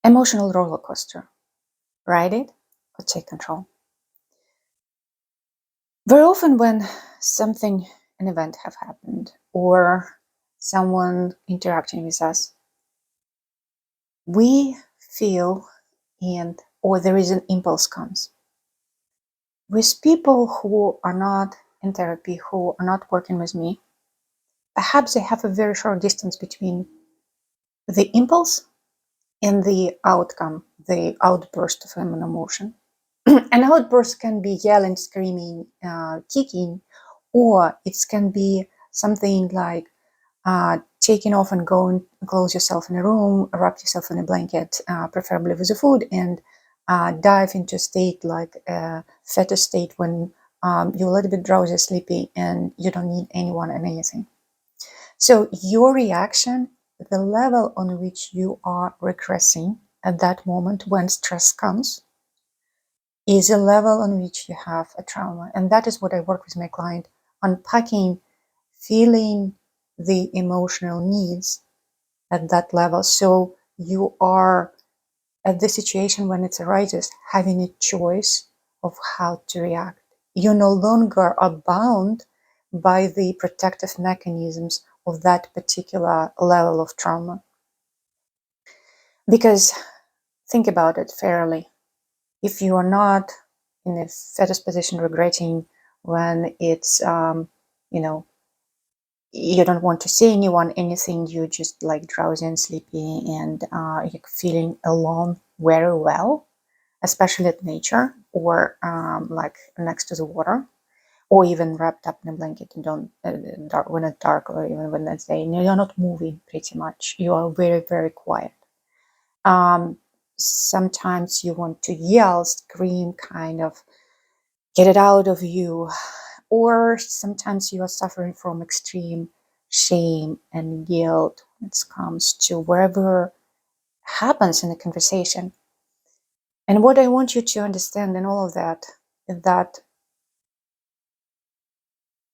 Emotional roller coaster. Ride it or take control. Very often when an event have happened or someone interacting with us, we feel or there is an impulse comes. With people who are not in therapy, who are not working with me, perhaps they have a very short distance between the impulse and the outcome, the outburst of an emotion. An outburst can be yelling, screaming, kicking, or it can be something like taking off and go and close yourself in a room, wrap yourself in a blanket, preferably with the food, and dive into a state like a theta state when you're a little bit drowsy, sleepy, and you don't need anyone and anything. So your reaction, the level on which you are regressing at that moment when stress comes, is a level on which you have a trauma. And that is what I work with my client, unpacking, feeling the emotional needs at that level. So you are at the situation when it arises, having a choice of how to react. You no longer are bound by the protective mechanisms of that particular level of trauma. Because think about it fairly. If you are not in a fetus position regretting when it's, you don't want to say anyone anything, you just like drowsy and sleepy and you're feeling alone very well, especially at nature or like next to the water, or even wrapped up in a blanket and don't dark, when it's dark or even when it's day, and you're not moving pretty much. You are very, very quiet. Sometimes you want to yell, scream, kind of get it out of you, or sometimes you are suffering from extreme shame and guilt when it comes to wherever happens in the conversation. And what I want you to understand in all of that is that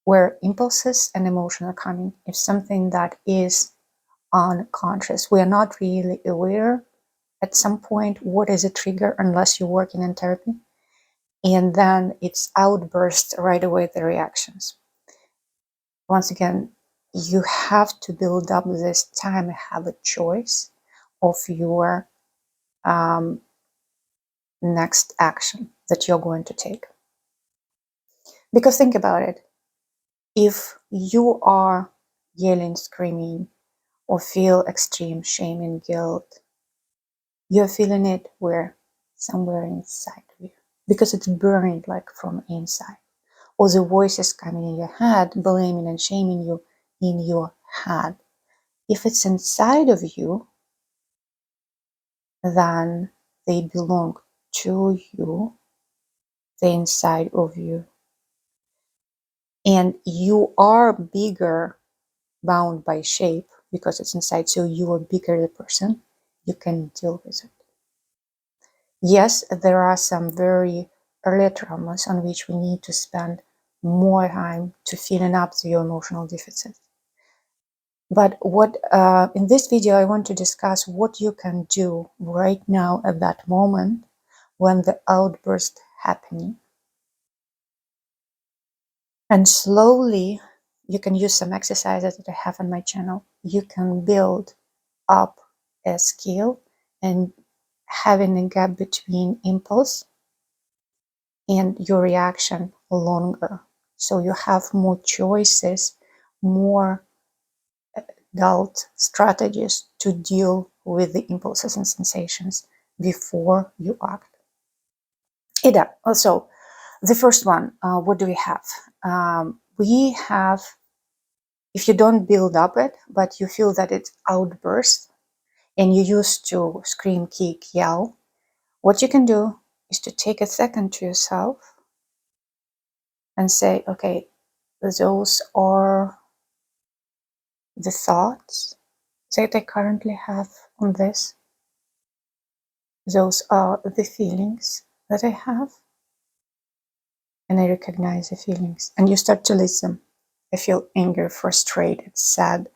where impulses and emotion are coming is something that is unconscious. We are not really aware at some point what is a trigger unless you're working in therapy. And then it's outbursts right away, the reactions. Once again, you have to build up this time, have a choice of your next action that you're going to take. Because think about it. If you are yelling, screaming, or feel extreme shame and guilt, you're feeling it where? Somewhere inside of you. Because it's burning like from inside. Or the voices coming in your head, blaming and shaming you in your head. If it's inside of you, then they belong to you, the inside of you. And you are bigger, bound by shape because it's inside, so you are bigger the person, you can deal with it. Yes, there are some very early traumas on which we need to spend more time to filling up your emotional deficit. But what in this video I want to discuss what you can do right now at that moment when the outburst happening. And slowly you can use some exercises that I have on my channel. You can build up a skill and having a gap between impulse and your reaction longer. So you have more choices, more adult strategies to deal with the impulses and sensations before you act. Ida, also, the first one, what do we have? We have, if you don't build up it, but you feel that it's outburst and you used to scream, kick, yell, what you can do is to take a second to yourself and say, okay, those are the thoughts that I currently have on this. Those are the feelings that I have. And I recognize the feelings. And you start to list them. I feel anger, frustrated, sad,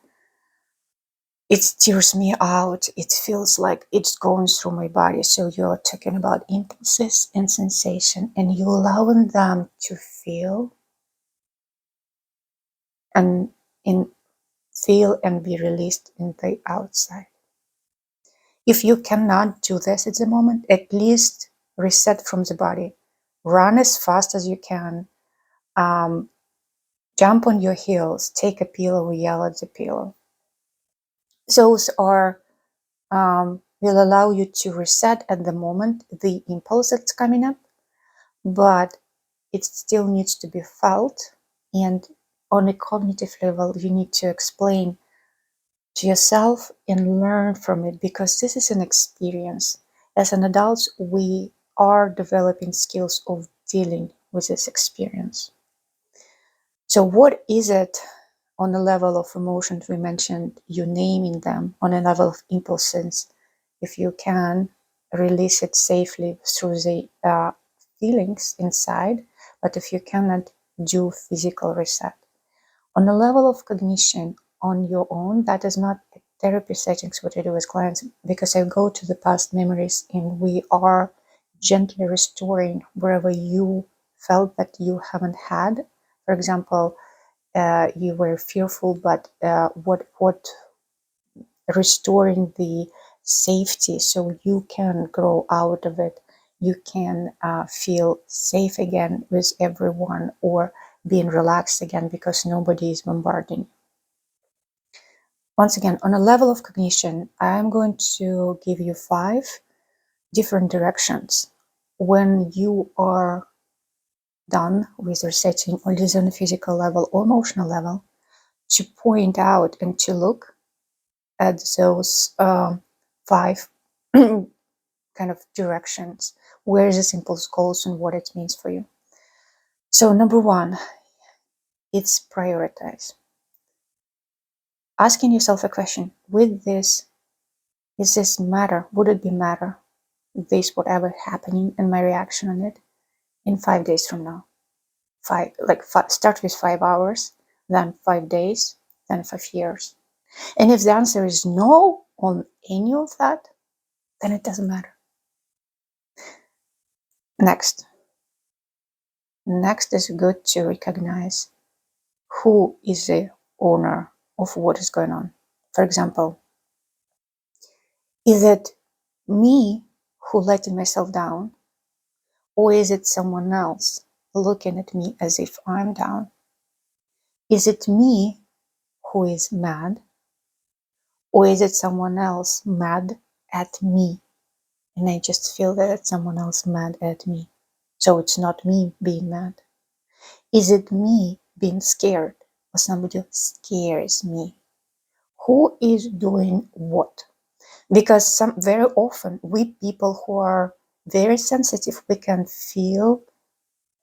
it tears me out. It feels like it's going through my body. So you're talking about impulses and sensation, and you allowing them to feel and in feel and be released in the outside. If you cannot do this at the moment, at least reset from the body. Run as fast as you can. Um, jump on your heels. Take a pillow. Yell at the pillow. Those are will allow you to reset at the moment the impulse that's coming up, but it still needs to be felt. And on a cognitive level, you need to explain to yourself and learn from it, because this is an experience. As an adult, we are developing skills of dealing with this experience. So what is it on the level of emotions? We mentioned you naming them. On a level of impulses, if you can release it safely through the feelings inside, but if you cannot, do physical reset. On a level of cognition on your own, that is not therapy settings what I do with clients, because I go to the past memories and we are gently restoring wherever you felt that you haven't had. For example, you were fearful, but what restoring the safety so you can grow out of it. You can feel safe again with everyone, or being relaxed again because nobody is bombarding. Once again, on a level of cognition, I'm going to give you 5 different directions when you are done with researching, or either on a physical level or emotional level, to point out and to look at those 5 kind of directions where this impulse goes and what it means for you. So number 1, it's prioritize. Asking yourself a question: with this, is this matter? Would it be matter? This whatever happening and my reaction on it in 5 days from now? Start with 5 hours, then 5 days, then 5 years. And if the answer is no on any of that, then it doesn't matter. Next is good to recognize who is the owner of what is going on. For example, is it me who letting myself down, or is it someone else looking at me as if I'm down? Is it me who is mad, or is it someone else mad at me and I just feel that it's someone else mad at me? So it's not me being mad. Is it me being scared, or somebody scares me? Who is doing what? Because very often we people who are very sensitive, we can feel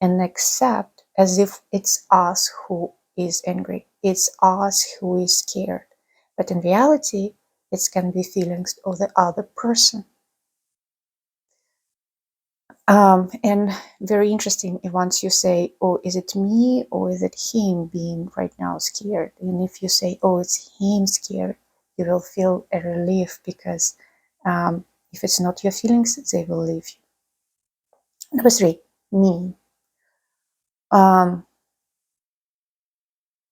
and accept as if it's us who is angry, it's us who is scared. But in reality, it can be feelings of the other person. And very interesting, once you say, oh, is it me or is it him being right now scared? And if you say, oh, it's him scared, you will feel a relief, because if it's not your feelings, they will leave you. Number 3, me.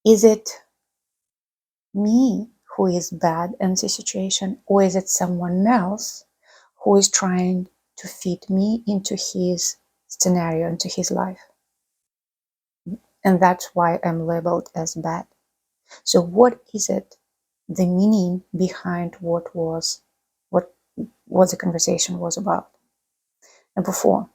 Is it me who is bad in the situation, or is it someone else who is trying to fit me into his scenario, into his life? And that's why I'm labeled as bad. So what is it, the meaning behind what the conversation was about? Number 4,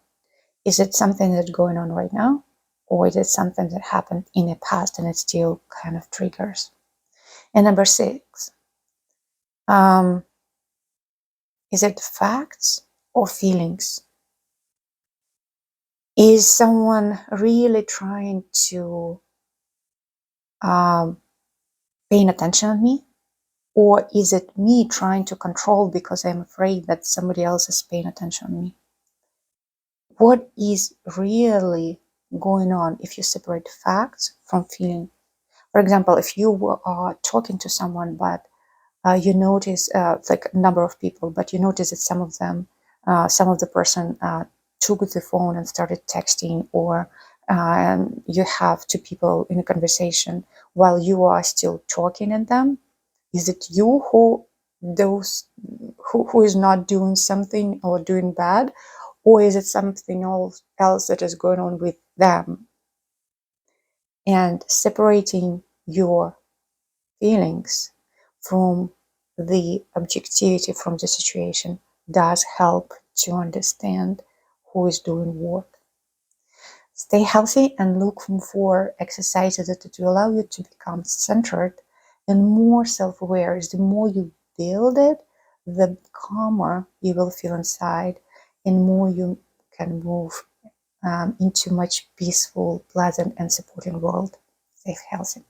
is it something that's going on right now, or is it something that happened in the past and it still kind of triggers? And number 6, is it facts or feelings? Is someone really trying to paying attention on me? Or is it me trying to control because I'm afraid that somebody else is paying attention on me? What is really going on if you separate facts from feeling? For example, if you are talking to someone, but you notice like a number of people, but you notice that some of them, some of the person took the phone and started texting, or you have two people in a conversation while you are still talking at them. Is it you who is not doing something or doing bad, or is it something else that is going on with them? And separating your feelings from the objectivity from the situation does help to understand who is doing what. Stay healthy and look for exercises that will allow you to become centered and more self-aware. The more you build it, the calmer you will feel inside, and more you can move into much peaceful, pleasant, and supporting world. Stay healthy.